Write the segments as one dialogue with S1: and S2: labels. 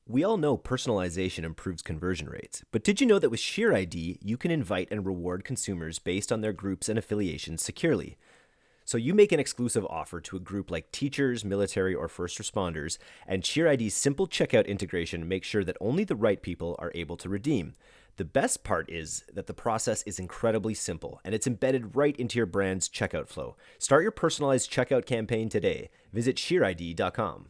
S1: We all know personalization improves conversion rates, but did you know that with Sheer ID, you can invite and reward consumers based on their groups and affiliations securely? So you make an exclusive offer to a group like teachers, military, or first responders, and Sheer ID's simple checkout integration makes sure that only the right people are able to redeem. The best part is that the process is incredibly simple, and it's embedded right into your brand's checkout flow. Start your personalized checkout campaign today. Visit sheerid.com.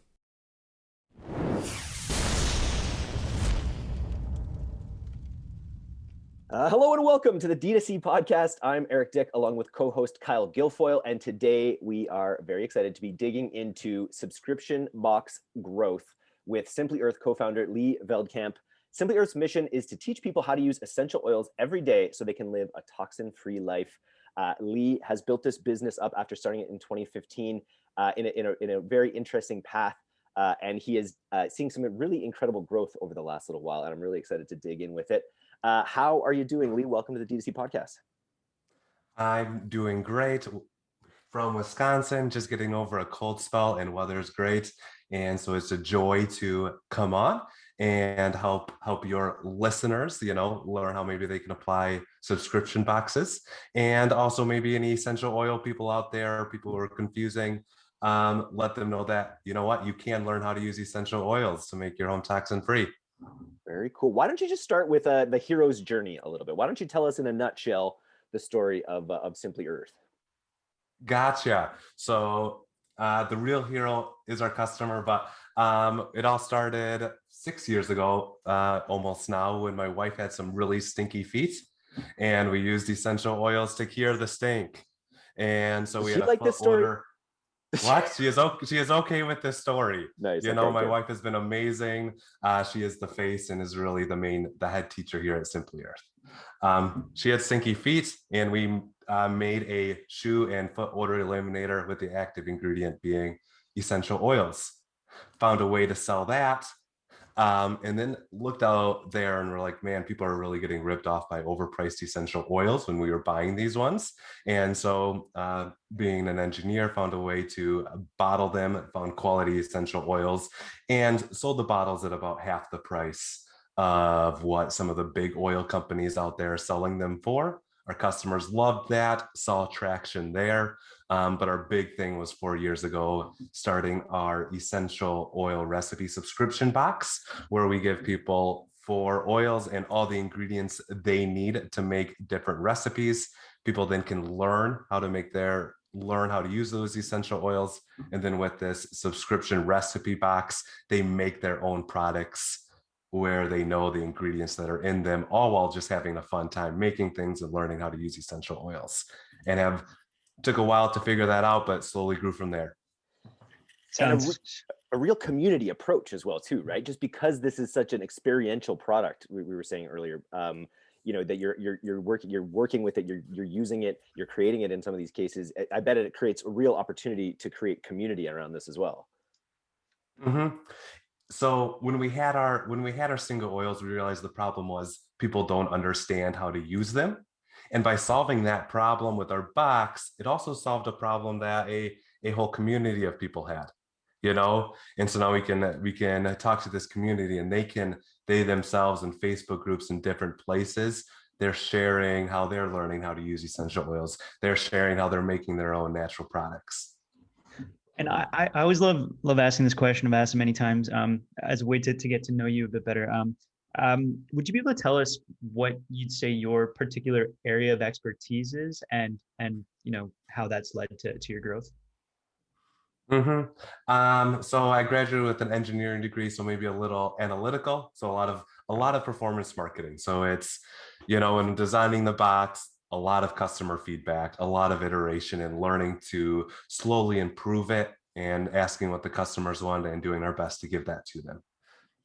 S1: Hello and welcome to the D2C podcast. I'm Eric Dick along with co-host Kyle Guilfoyle, and today we are very excited to be digging into subscription box growth with Simply Earth co-founder Lee Veldkamp. Simply Earth's mission is to teach people how to use essential oils every day so they can live a toxin-free life. Lee has built this business up after starting it in 2015 in a very interesting path. And he is seeing some really incredible growth over the last little while, and I'm really excited to dig in with it. How are you doing, Lee? Welcome to the D2C podcast.
S2: I'm doing great. From Wisconsin, just getting over a cold spell, and weather's great. And so it's a joy to come on and help your listeners, learn how maybe they can apply subscription boxes, and also maybe any essential oil people out there, people who are confusing. Let them know that, you can learn how to use essential oils to make your home toxin free.
S1: Very cool. Why don't you just start with the hero's journey a little bit? Why don't you tell us in a nutshell the story of Simply Earth?
S2: Gotcha. So the real hero is our customer, but it all started 6 years ago, almost now, when my wife had some really stinky feet, and we used essential oils to cure the stink. And so we had a foot order. What? She is okay with this story.
S1: Nice.
S2: My wife has been amazing. She is the face and is really the head teacher here at Simply Earth. She had stinky feet, and we made a shoe and foot odor eliminator with the active ingredient being essential oils. Found a way to sell that. And then looked out there and we're like, man, people are really getting ripped off by overpriced essential oils when we were buying these ones. And so being an engineer, found a way to bottle them, found quality essential oils, and sold the bottles at about half the price of what some of the big oil companies out there are selling them for. Our customers loved that, saw traction there. But our big thing was 4 years ago, starting our essential oil recipe subscription box, where we give people 4 oils and all the ingredients they need to make different recipes. People then can learn how to use those essential oils. And then with this subscription recipe box, they make their own products where they know the ingredients that are in them, all while just having a fun time making things and learning how to use essential oils. And took a while to figure that out, but slowly grew from there.
S1: And a real community approach as well, too, right? Just because this is such an experiential product, we were saying earlier, that you're working with it, you're using it, you're creating it in some of these cases. I bet it creates a real opportunity to create community around this as well.
S2: Mm-hmm. So when we had our single oils, we realized the problem was people don't understand how to use them. And by solving that problem with our box, it also solved a problem that a whole community of people had, And so now we can talk to this community, and they themselves in Facebook groups in different places, they're sharing how they're learning how to use essential oils. They're sharing how they're making their own natural products.
S3: And I always love asking this question. I've asked it many times as a way to get to know you a bit better. Would you be able to tell us what you'd say your particular area of expertise is, and how that's led to your growth?
S2: Mm-hmm. So I graduated with an engineering degree, so maybe a little analytical. So a lot of performance marketing. So it's, in designing the box, a lot of customer feedback, a lot of iteration, and learning to slowly improve it and asking what the customers want and doing our best to give that to them.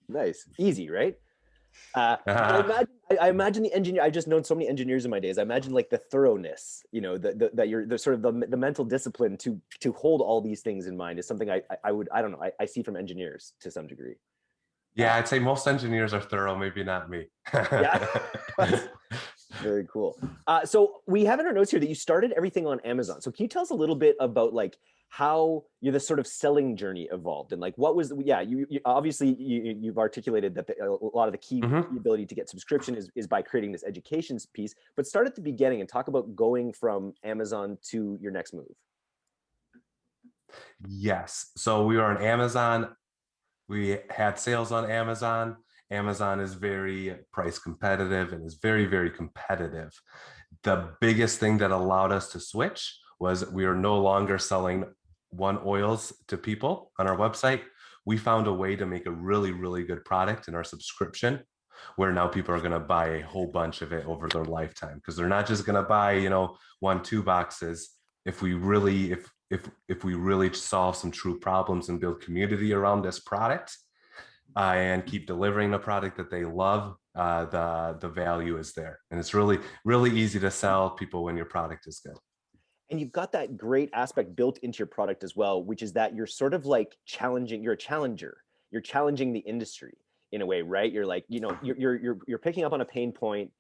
S1: Nice. Easy, right? I imagine the engineer. I've just known so many engineers in my days. I imagine like the thoroughness, that you're the sort of the mental discipline to hold all these things in mind is something I don't know. I see from engineers to some degree.
S2: Yeah, I'd say most engineers are thorough, maybe not me.
S1: Yeah. Very cool. So we have in our notes here that you started everything on Amazon. So can you tell us a little bit about like how the sort of selling journey evolved, and like what was you obviously you've articulated that a lot of the key ability to get subscription is by creating this education piece, but start at the beginning and talk about going from Amazon to your next move.
S2: Yes. So we were on Amazon. We had sales on Amazon. Amazon is very price competitive and is very, very competitive. The biggest thing that allowed us to switch was we are no longer selling one oils to people on our website. We found a way to make a really, really good product in our subscription, where now people are going to buy a whole bunch of it over their lifetime, because they're not just going to buy, 1-2 boxes. If we really solve some true problems and build community around this product, and keep delivering the product that they love, the value is there, and it's really, really easy to sell people when your product is good.
S1: And you've got that great aspect built into your product as well, which is that you're sort of like you're a challenger. You're challenging the industry in a way, right? You're like, you're picking up on a pain point,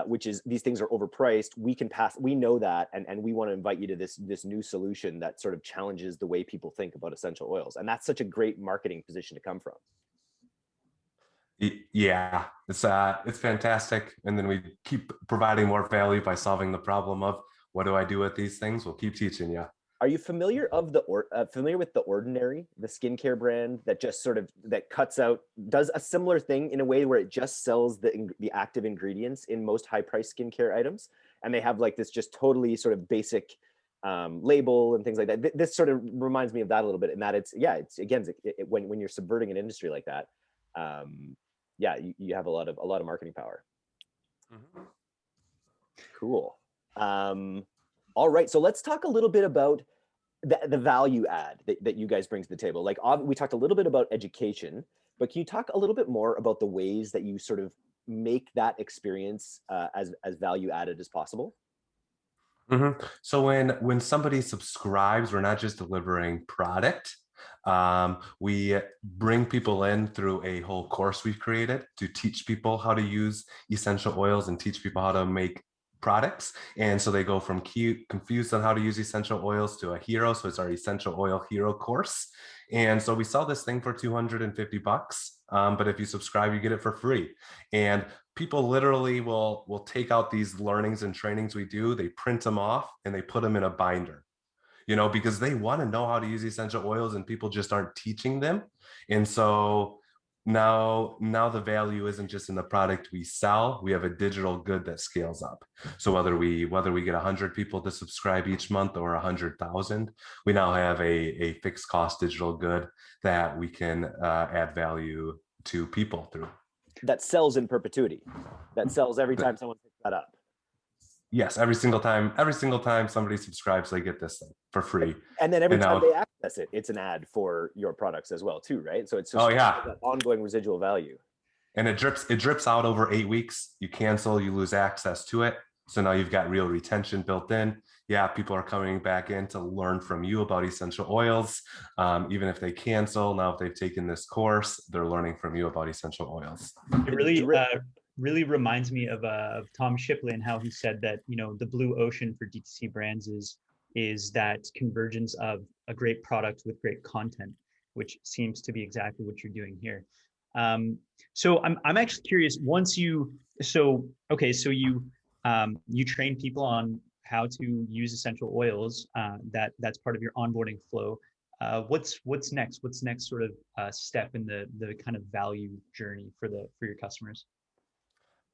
S1: which is these things are overpriced. We know that, and we want to invite you to this new solution that sort of challenges the way people think about essential oils. And that's such a great marketing position to come from.
S2: Yeah, it's fantastic. And then we keep providing more value by solving the problem of what do I do with these things? We'll keep teaching you.
S1: Are you familiar with The Ordinary, the skincare brand that just sort of does a similar thing in a way where it just sells the active ingredients in most high-priced skincare items, and they have like this just totally sort of basic label and things like that. This sort of reminds me of that a little bit, in that it's again when you're subverting an industry like that, you have a lot of marketing power. Cool. All right, so let's talk a little bit about the value add that you guys bring to the table. Like we talked a little bit about education, but can you talk a little bit more about the ways that you sort of make that experience as value added as possible?
S2: So when somebody subscribes, we're not just delivering product. We bring people in through a whole course we've created to teach people how to use essential oils and teach people how to make products. And so they go from confused on how to use essential oils to a hero. So it's our essential oil hero course. And so we sell this thing for $250. But if you subscribe, you get it for free. And people literally will take out these learnings and trainings we do, they print them off and they put them in a binder, because they want to know how to use essential oils and people just aren't teaching them. And so now the value isn't just in the product we sell. We have a digital good that scales up. So whether we get 100 people to subscribe each month or 100,000, we now have a fixed cost digital good that we can add value to people through.
S1: That sells in perpetuity. That sells every time someone picks that up.
S2: Yes, every single time somebody subscribes, they get this thing for free.
S1: And then every time they access it, it's an ad for your products as well, too, right? So it's just that ongoing residual value.
S2: And it drips out over 8 weeks. You cancel, you lose access to it. So now you've got real retention built in. Yeah, people are coming back in to learn from you about essential oils. Even if they cancel, now if they've taken this course, they're learning from you about essential oils.
S3: It really reminds me of Tom Shipley and how he said that, the blue ocean for DTC brands is that convergence of a great product with great content, which seems to be exactly what you're doing here. So I'm actually curious, you train people on how to use essential oils, that's part of your onboarding flow. What's next? What's next sort of step in the kind of value journey for your customers?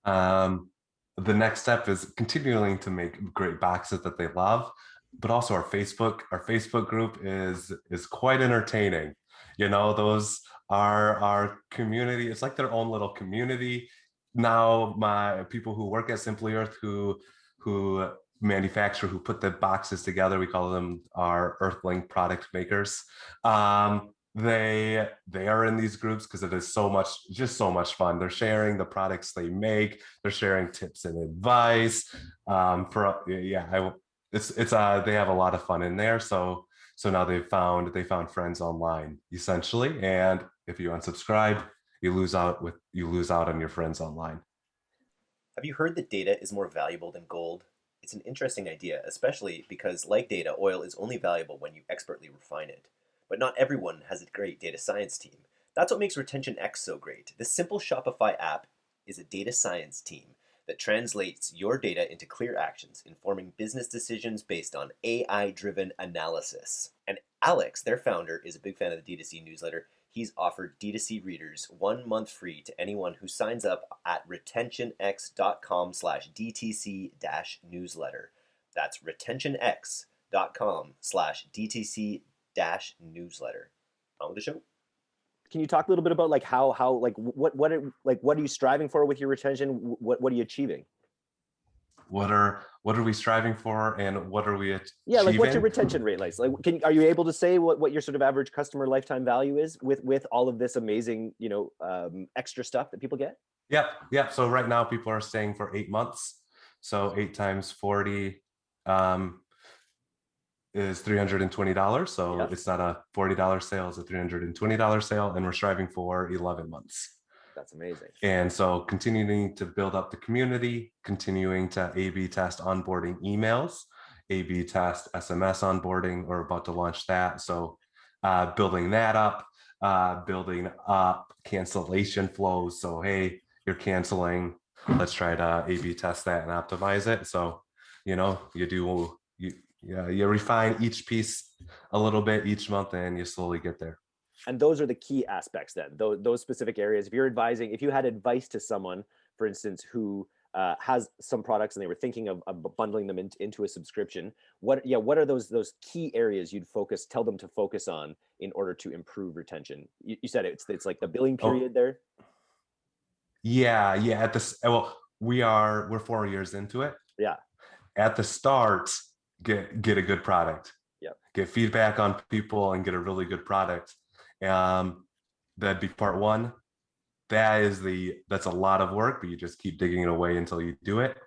S2: The next step is continuing to make great boxes that they love, but also our Facebook group is quite entertaining. Those are our community. It's like their own little community. Now my people who work at Simply Earth, who manufacture, who put the boxes together, we call them our Earthlink product makers. They are in these groups because it is so much fun. They're sharing the products they make. They're sharing tips and advice. They have a lot of fun in there. So now they found friends online essentially. And if you unsubscribe, you lose out on your friends online.
S1: Have you heard that data is more valuable than gold? It's an interesting idea, especially because, like data, oil is only valuable when you expertly refine it. But not everyone has a great data science team. That's what makes RetentionX so great. This simple Shopify app is a data science team that translates your data into clear actions, informing business decisions based on AI-driven analysis. And Alex, their founder, is a big fan of the D2C newsletter. He's offered D2C readers 1 month free to anyone who signs up at retentionx.com/DTC-newsletter. That's retentionx.com/DTC-newsletter. On with the show. Can you talk a little bit about like how like what are you striving for with your retention? What are you achieving?
S2: What are we striving for, and what are we achieving?
S1: Yeah, like what's your retention rate like? Are you able to say what your sort of average customer lifetime value is with all of this amazing, extra stuff that people get?
S2: Yep. So right now people are staying for 8 months. So 8 times 40 is $320. So it's not a $40 sale, it's a $320 sale, and we're striving for 11 months.
S1: That's amazing.
S2: And so continuing to build up the community, continuing to A/B test onboarding emails, A/B test SMS onboarding. We're about to launch that. So building that up, building up cancellation flows. So, hey, you're canceling. Let's try to A/B test that and optimize it. So, you refine each piece a little bit each month, and you slowly get there.
S1: And those are the key aspects then, those specific areas. If you had advice to someone, for instance, who has some products and they were thinking of bundling them into a subscription, what are those key areas you'd tell them to focus on in order to improve retention? You said it's like the billing period there.
S2: Yeah. At this, well, we're 4 years into it.
S1: Yeah.
S2: At the start, get a good product.
S1: Yep.
S2: Get feedback on people and get a really good product. That'd be part one. That's a lot of work, but you just keep digging it away until you do it.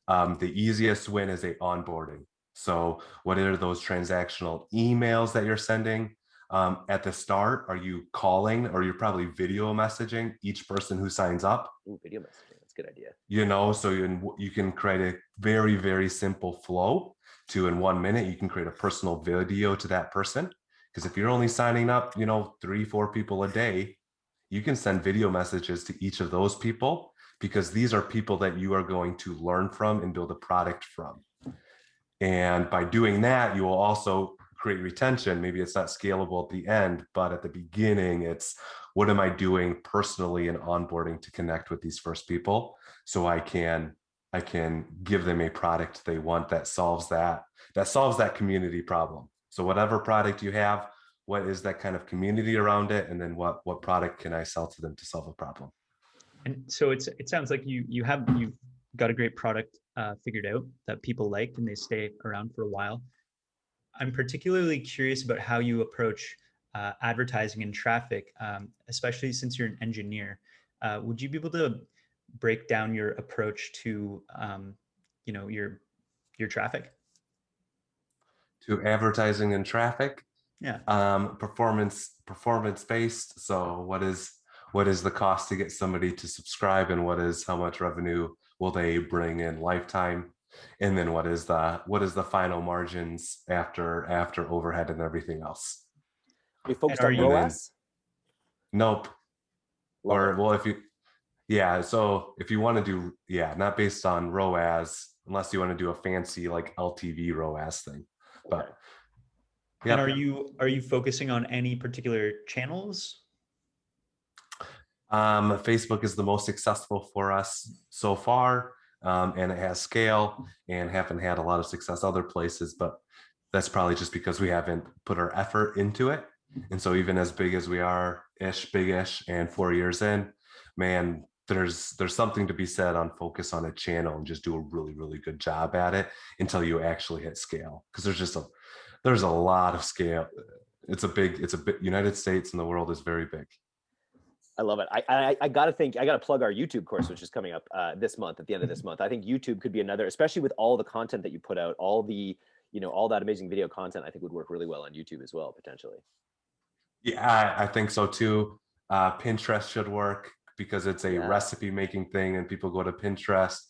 S2: The easiest win is a onboarding. So what are those transactional emails that you're sending? At the start, are you calling, or you're probably video messaging each person who signs up?
S1: Ooh, video messaging, that's a good idea.
S2: So you can create a very, very simple flow in 1 minute, you can create a personal video to that person. Because if you're only signing up, 3-4 people a day, you can send video messages to each of those people, because these are people that you are going to learn from and build a product from. And by doing that, you will also create retention. Maybe it's not scalable at the end, but at the beginning, it's what am I doing personally in onboarding to connect with these first people, so I can give them a product they want that solves that community problem. So whatever product you have, what is that kind of community around it? And then what product can I sell to them to solve a problem?
S3: And so it sounds like you've got a great product figured out that people like and they stay around for a while. I'm particularly curious about how you approach advertising and traffic, especially since you're an engineer. Would you be able to break down your approach to your traffic?
S2: To advertising and traffic?
S3: Yeah.
S2: Performance based. So what is the cost to get somebody to subscribe, and how much revenue will they bring in lifetime? And then what is the final margins after overhead and everything else?
S1: We focused on ROAS?
S2: Nope. So if you want to do, not based on ROAS, unless you want to do a fancy like LTV ROAS thing. But
S3: and are you focusing on any particular channels?
S2: Facebook is the most successful for us so far, and it has scale, and haven't had a lot of success other places, but that's probably just because we haven't put our effort into it. And so even as big as we are, big-ish, and 4 years in, man, there's something to be said on focus on a channel and just do a really, really good job at it until you actually hit scale. Because there's a lot of scale. It's a big United States and the world is very big.
S1: I love it. I gotta plug our YouTube course, which is coming up this month, at the end of this month. I think YouTube could be another, especially with all the content that you put out, all that amazing video content, I think would work really well on YouTube as well, potentially.
S2: Yeah, I think so too. Pinterest should work. because it's a
S1: Yeah.
S2: recipe making thing and people go to Pinterest,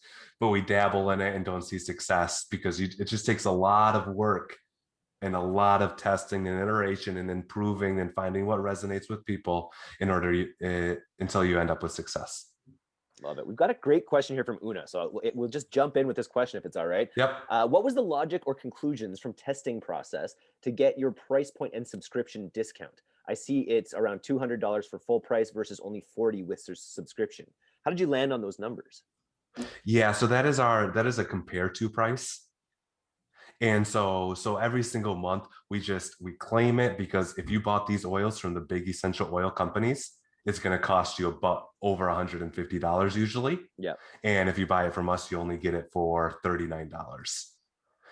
S2: but we dabble in it and don't see success because it just takes a lot of work and a lot of testing and iteration and improving and finding what resonates with people in order until you end up with success.
S1: Love it. We've got a great question here from Una. So we'll just jump in with this question if it's all right.
S2: Yep.
S1: What was the logic or conclusions from testing process to get your price point and subscription discount? I see it's around $200 for full price versus only $40 with subscription. How did you land on those numbers?
S2: Yeah, so that is a compare to price. And so every single month we claim it, because if you bought these oils from the big essential oil companies, it's going to cost you about over $150 usually.
S1: Yeah.
S2: And if you buy it from us, you only get it for $39.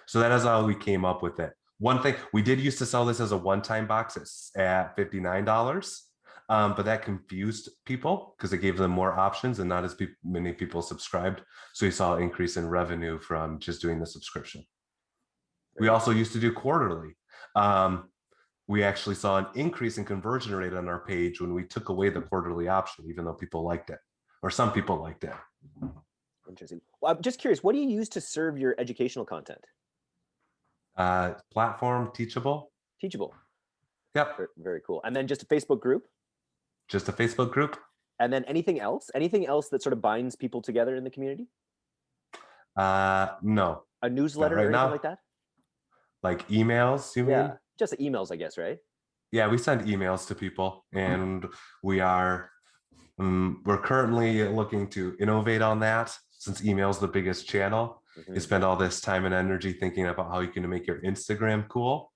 S2: So that is how we came up with it. One thing, we did used to sell this as a one-time box at $59. But that confused people because it gave them more options and not as many people subscribed. So we saw an increase in revenue from just doing the subscription. We also used to do quarterly. We actually saw an increase in conversion rate on our page when we took away the quarterly option, even though people liked it, or some people liked it.
S1: Interesting. Well, I'm just curious, what do you use to serve your educational content?
S2: Platform, Teachable.
S1: Teachable.
S2: Yep.
S1: Very, very cool. And then just a Facebook group?
S2: Just a Facebook group.
S1: And then anything else? Anything else that sort of binds people together in the community?
S2: No.
S1: A newsletter or anything like that?
S2: Like emails, you mean?
S1: Just the emails, I guess, right?
S2: Yeah, we send emails to people, and we're currently looking to innovate on that, since email is the biggest channel. You spend all this time and energy thinking about how you can make your Instagram cool.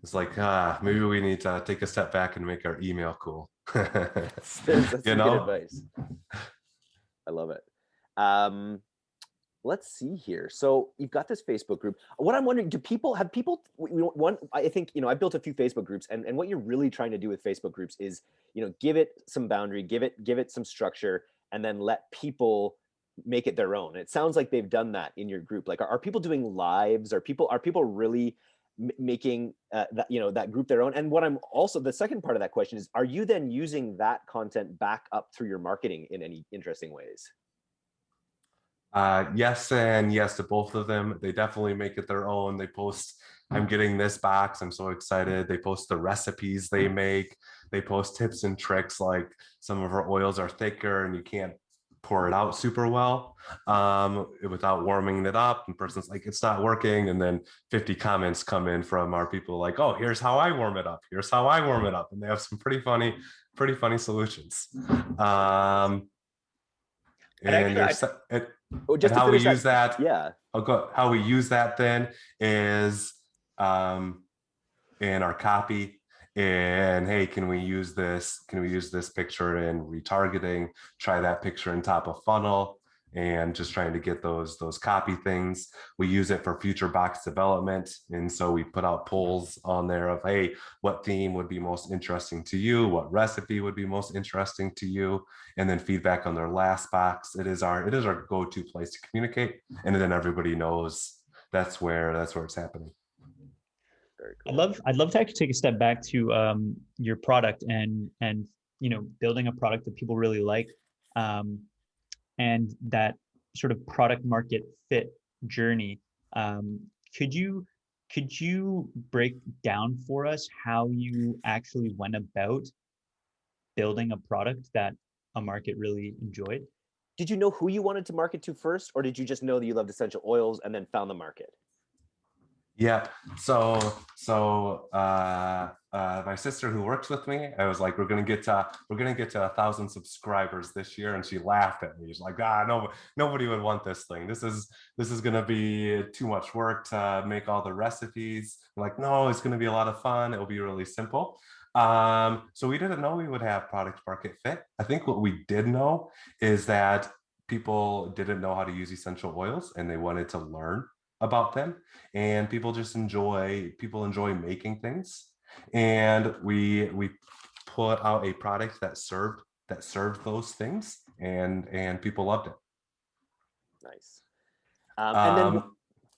S2: It's like, maybe we need to take a step back and make our email cool.
S1: That's good advice. I love it. Let's see here. So you've got this Facebook group. What I'm wondering, I think, I built a few Facebook groups, and what you're really trying to do with Facebook groups is, give it some boundary, give it some structure, and then let people make it their own. It sounds like they've done that in your group. Like, are people doing lives? Are people really making that group their own? And what I'm also, the second part of that question is, are you then using that content back up through your marketing in any interesting ways?
S2: Yes and yes to both of them. They definitely make it their own. They post, I'm getting this box, I'm so excited. They post the recipes they make. They post tips and tricks, like some of our oils are thicker and you can't pour it out super well without warming it up. And the person's like, it's not working. And then 50 comments come in from our people like, oh, here's how I warm it up. Here's how I warm it up. And they have some pretty funny solutions. How we use that.
S1: Yeah.
S2: How we use that then is in our copy. And hey, can we use this picture in retargeting? Try that picture in top of funnel, and just trying to get those copy things. We use it for future box development. And so we put out polls on there of, hey, what theme would be most interesting to you? What recipe would be most interesting to you? And then feedback on their last box. It is our go-to place to communicate. And then everybody knows that's where it's happening.
S1: Very cool.
S3: I'd love to actually take a step back to your product and building a product that people really like, and that sort of product market fit journey. Could you break down for us how you actually went about building a product that a market really enjoyed?
S1: Did you know who you wanted to market to first, or did you just know that you loved essential oils and then found the market?
S2: Yeah. So my sister who works with me, I was like, we're gonna get to 1,000 subscribers this year, and she laughed at me. She's like, no, nobody would want this thing. This is gonna be too much work to make all the recipes. I'm like, no, it's gonna be a lot of fun. It'll be really simple. So we didn't know we would have product market fit. I think what we did know is that people didn't know how to use essential oils, and they wanted to learn about them, and people enjoy making things, and we put out a product that served those things, and people loved it.
S1: Nice. And then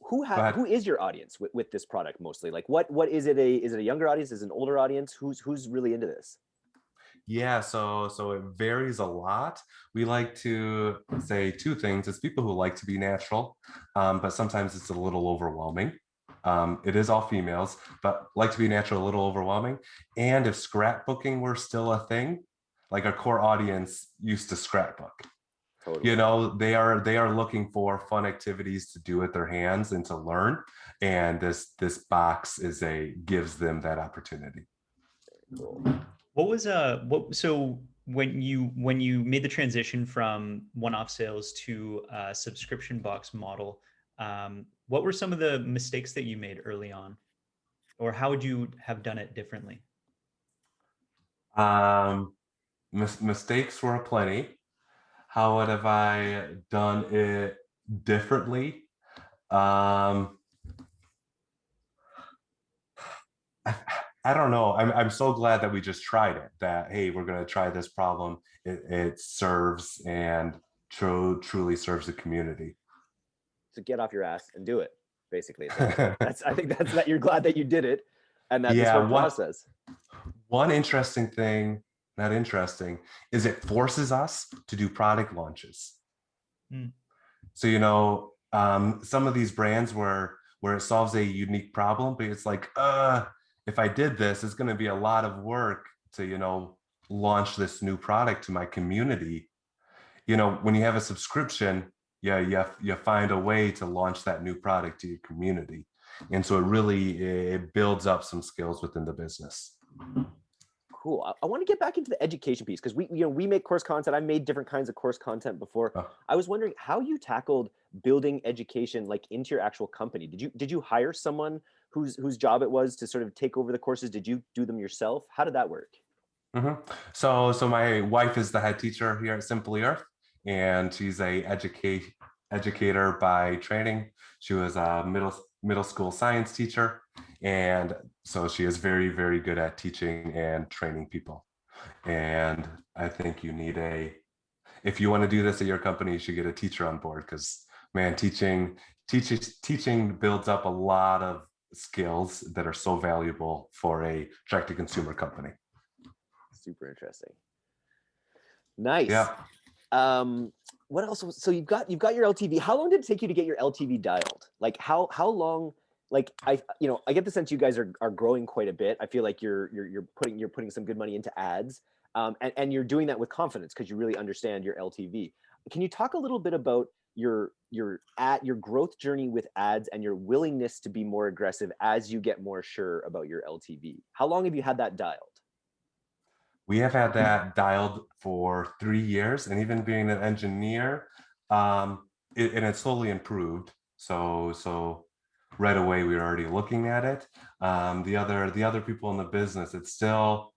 S1: who is your audience with this product mostly? Like, what is it? Is it a younger audience? Is it an older audience? Who's really into this?
S2: Yeah, so it varies a lot. We like to say two things. It's people who like to be natural, but sometimes it's a little overwhelming. It is all females, but like to be natural, a little overwhelming. And if scrapbooking were still a thing, like our core audience used to scrapbook.
S1: Totally.
S2: You know, they are looking for fun activities to do with their hands and to learn. And this box gives them that opportunity.
S1: Cool.
S3: What was what so when you made the transition from one-off sales to a subscription box model, what were some of the mistakes that you made early on, or how would you have done it differently?
S2: Um, Mistakes were aplenty. How would have I done it differently? Um, I, I don't know. I'm so glad that we just tried it. That hey, we're going to try this problem. It serves and truly serves the community.
S1: So get off your ass and do it. Basically, it sounds like that's. I think that's that. You're glad that you did it, and that this
S2: Yeah,
S1: whole process.
S2: one interesting thing, not interesting, is it forces us to do product launches.
S3: Mm.
S2: So some of these brands where it solves a unique problem, but it's like, if I did this, it's going to be a lot of work to launch this new product to my community. When you have a subscription, yeah, you find a way to launch that new product to your community, and so it builds up some skills within the business.
S1: Cool. I want to get back into the education piece because we make course content. I made different kinds of course content before.
S2: Oh.
S1: I was wondering how you tackled building education like into your actual company. Did you hire someone whose job it was to sort of take over the courses? Did you do them yourself? How did that work?
S2: So my wife is the head teacher here at Simply Earth, and she's a educator by training. She was a middle school science teacher, and so she is very, very good at teaching and training people. And I think if you want to do this at your company, you should get a teacher on board because man, teaching builds up a lot of skills that are so valuable for a direct to consumer company.
S1: Super interesting. Nice.
S2: Yeah.
S1: What else? So you've got your LTV. How long did it take you to get your LTV dialed? Like how long? Like I get the sense you guys are growing quite a bit. I feel like you're putting some good money into ads, and you're doing that with confidence because you really understand your LTV. Can you talk a little bit about your growth journey with ads and your willingness to be more aggressive as you get more sure about your LTV? How long have you had that dialed?
S2: We have had that dialed for 3 years, and even being an engineer, and it slowly improved. So right away we were already looking at it. The other people in the business, it still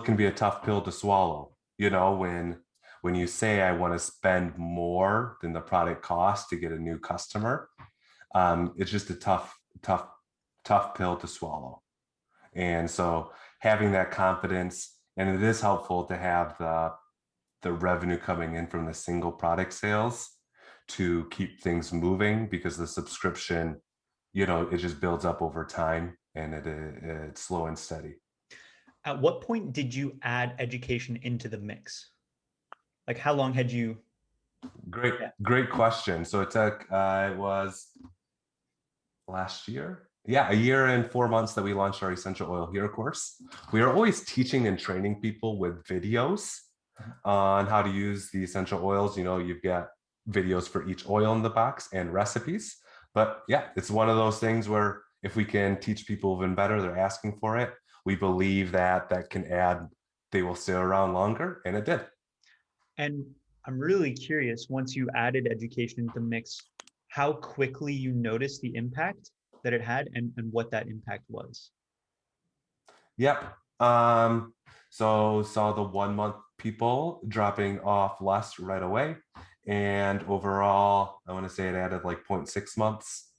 S2: can be a tough pill to swallow. When you say I want to spend more than the product cost to get a new customer, it's just a tough pill to swallow. And so having that confidence, and it is helpful to have the revenue coming in from the single product sales to keep things moving because the subscription, it just builds up over time and it's slow and steady.
S3: At what point did you add education into the mix? Like how long had you?
S2: Great question. So it was last year. Yeah, a year and 4 months that we launched our Essential Oil Hero course. We are always teaching and training people with videos on how to use the essential oils. You've got videos for each oil in the box and recipes. But yeah, it's one of those things where if we can teach people even better, they're asking for it. We believe that they will stay around longer, and it did.
S3: And I'm really curious, once you added education into the mix, how quickly you noticed the impact that it had and what that impact was.
S2: Yep. So saw the 1 month people dropping off less right away. And overall, I want to say it added like 0.6 months.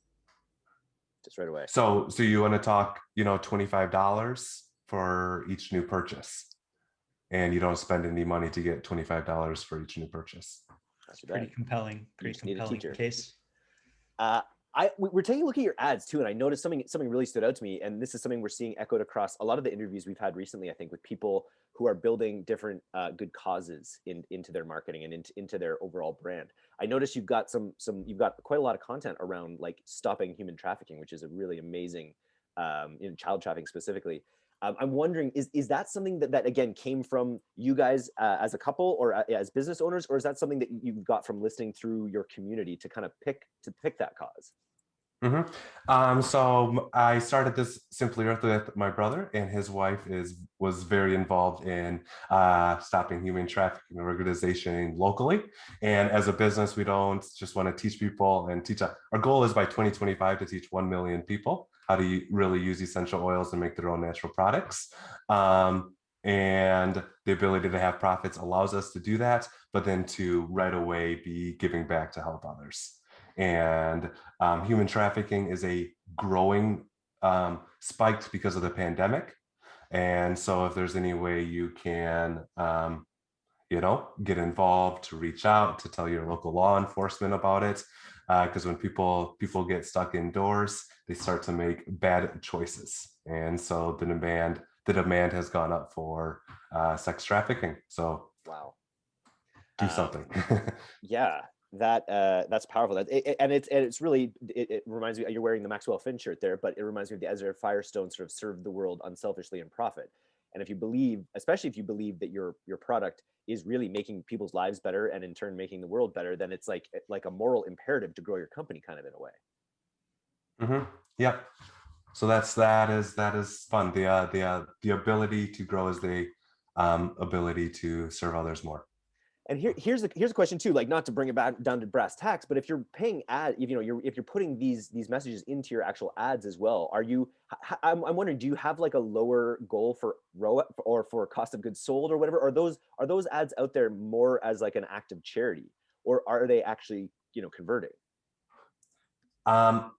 S1: Just right away.
S2: So you want to talk, $25 for each new purchase. And you don't spend any money to get $25 for each new purchase.
S3: That's pretty compelling. Pretty compelling case.
S1: We're taking a look at your ads too, and I noticed something really stood out to me, and this is something we're seeing echoed across a lot of the interviews we've had recently, I think, with people who are building different good causes into their marketing and into their overall brand. I noticed you've got you've got quite a lot of content around like stopping human trafficking, which is a really amazing, in child trafficking specifically. I'm wondering, is that something that again came from you guys as a couple or as business owners, or is that something that you've got from listening through your community to kind of pick that cause?
S2: So I started this Simply Earth with my brother, and his wife was very involved in stopping human trafficking organization locally. And as a business, we don't just want to teach people and teach. Our goal is by 2025 to teach 1 million people how to really use essential oils and make their own natural products. And the ability to have profits allows us to do that, but then to right away be giving back to help others. And human trafficking is a growing, spiked because of the pandemic. And so if there's any way you can, get involved, to reach out, to tell your local law enforcement about it, because when people get stuck indoors, they start to make bad choices. And so the demand has gone up for sex trafficking. So
S1: wow,
S2: do something.
S1: Yeah. That's powerful. It's really, it reminds me, you're wearing the Maxwell Finn shirt there, but it reminds me of the Ezra Firestone sort of serve the world unselfishly and profit. And if you believe, especially if you believe that your product is really making people's lives better and in turn making the world better, then it's like a moral imperative to grow your company kind of in a way.
S2: Yeah. So that is fun. The ability to grow is the ability to serve others more.
S1: And here's a question too, like not to bring it back down to brass tacks, but if you're paying if you're putting these messages into your actual ads as well, I'm wondering, do you have like a lower goal for ROAS or for cost of goods sold or whatever? Are those ads out there more as like an act of charity, or are they actually, converting?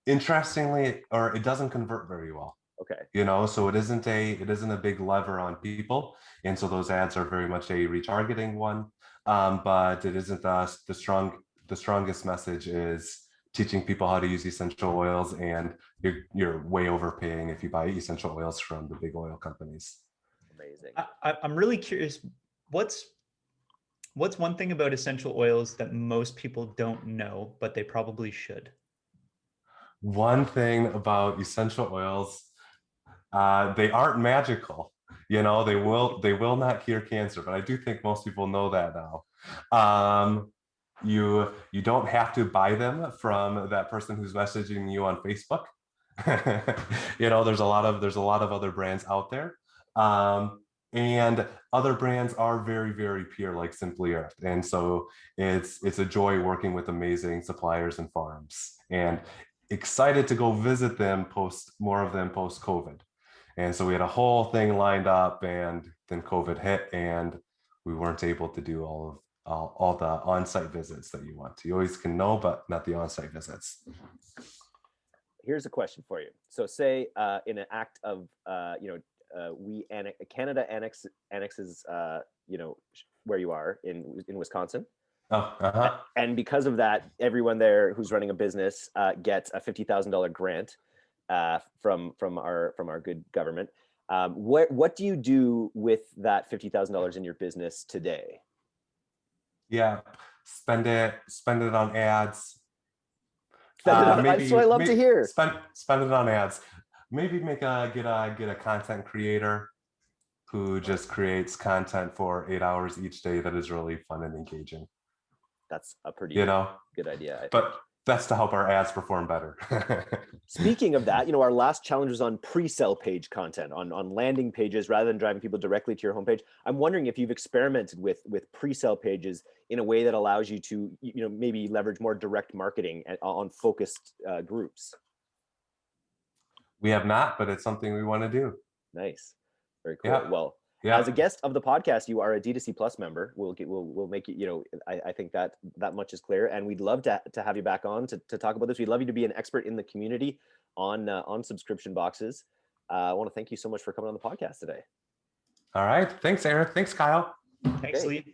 S2: Interestingly, or it doesn't convert very well.
S1: Okay.
S2: So it isn't a big lever on people, and so those ads are very much a retargeting one. But it isn't the strongest message is teaching people how to use essential oils, and you're way overpaying if you buy essential oils from the big oil companies.
S1: Amazing.
S3: I'm really curious, what's one thing about essential oils that most people don't know, but they probably should?
S2: One thing about essential oils, they aren't magical. They will not cure cancer, but I do think most people know that now. You don't have to buy them from that person who's messaging you on Facebook. There's a lot of other brands out there. And other brands are very, very pure, like Simply Earth. And so it's a joy working with amazing suppliers and farms, and excited to go visit them, more of them post COVID. And so we had a whole thing lined up, and then COVID hit, and we weren't able to do all the on-site visits that you want to. You always can know, but not the on-site visits.
S1: Here's a question for you. So say in an act of, Canada annexes, where you are in Wisconsin.
S2: Oh, uh-huh.
S1: And because of that, everyone there who's running a business gets a $50,000 grant from our good government. What do you do with that $50,000 in your business today?
S2: Yeah, spend it on ads.
S1: That's what I love to hear.
S2: Spend it on ads. Maybe get a content creator who just creates content for 8 hours each day that is really fun and engaging.
S1: That's a pretty good idea.
S2: But that's to help our ads perform better.
S1: Speaking of that, our last challenge was on pre-sale page content, on landing pages rather than driving people directly to your homepage. I'm wondering if you've experimented with pre-sale pages in a way that allows you to, maybe leverage more direct marketing on focused groups.
S2: We have not, but it's something we want to do.
S1: Nice, very cool.
S2: Yeah.
S1: Well,
S2: yeah.
S1: As a guest of the podcast, you are a D2C Plus member. We'll make it. I think that much is clear, and we'd love to have you back on to talk about this. We'd love you to be an expert in the community on subscription boxes. I want to thank you so much for coming on the podcast today.
S2: All right, thanks, Eric. Thanks, Kyle.
S3: Thanks, Lee.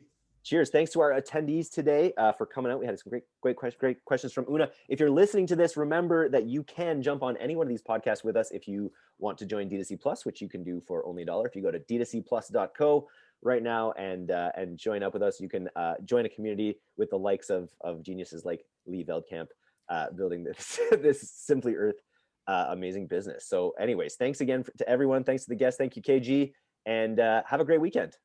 S1: Cheers. Thanks to our attendees today for coming out. We had some great questions from Una. If you're listening to this, remember that you can jump on any one of these podcasts with us if you want to join D2C Plus, which you can do for only $1. If you go to d2cplus.co right now and join up with us. You can join a community with the likes of geniuses like Lee Veldkamp, building this this Simply Earth amazing business. So anyways, thanks again to everyone. Thanks to the guests. Thank you, KG, and have a great weekend.